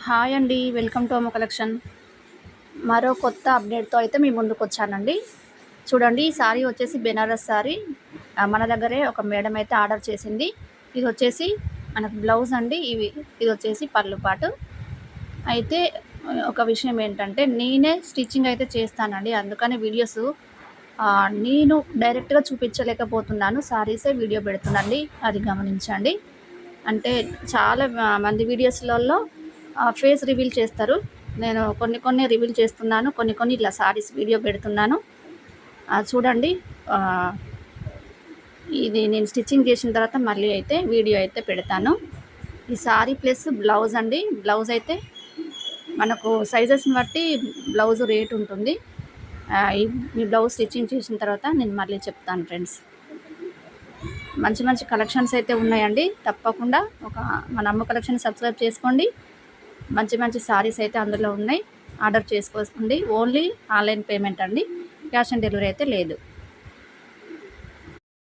Hi అండి. Welcome to అమ్మ collection. మరో కొత్త అప్డేట్‌తో అయితే మీ ముందుకొచ్చానండి. చూడండి, ఈ సారీ వచ్చేసి బెనారస్ సారీ. మన దగ్గరే ఒక మేడం అయితే ఆర్డర్ చేసింది. ఇదొచ్చేసి మనకు బ్లౌజ్ అండి. ఇదొచ్చేసి పళ్ళు పాటు. అయితే ఒక విషయం ఏంటంటే, నేనే స్టిచ్చింగ్ అయితే చేస్తానండి. అందుకని వీడియోసు నేను డైరెక్ట్‌గా చూపించలేకపోతున్నాను. సారీసే వీడియో పెడుతున్నానండి. అది గమనించండి. అంటే చాలా మంది వీడియోస్‌లలో ఫేస్ రివీల్ చేస్తారు. నేను కొన్ని కొన్ని రివీల్ చేస్తున్నాను. కొన్ని కొన్ని ఇట్లా సారీస్ వీడియో పెడుతున్నాను. చూడండి. ఆహ్, ఇది నేను స్టిచ్చింగ్ చేసిన తర్వాత మళ్ళీ అయితే వీడియో అయితే పెడతాను. ఈ సారీ ప్లస్ బ్లౌజ్ అండి. బ్లౌజ్ అయితే మనకు సైజెస్‌ని బట్టి బ్లౌజ్ రేట్ ఉంటుంది. ఈ బ్లౌజ్ స్టిచ్చింగ్ చేసిన తర్వాత నేను మళ్ళీ చెప్తాను ఫ్రెండ్స్. మంచి మంచి కలెక్షన్స్ అయితే ఉన్నాయండి. తప్పకుండా మన అమ్మ కలెక్షన్ సబ్స్క్రైబ్ చేసుకోండి. మంచి మంచి సారీస్ అయితే అందులో ఉన్నాయి. ఆర్డర్ చేసుకోండి. ఓన్లీ ఆన్‌లైన్ పేమెంట్ అండి. క్యాష్ ఆన్ డెలివరీ అయితే లేదు.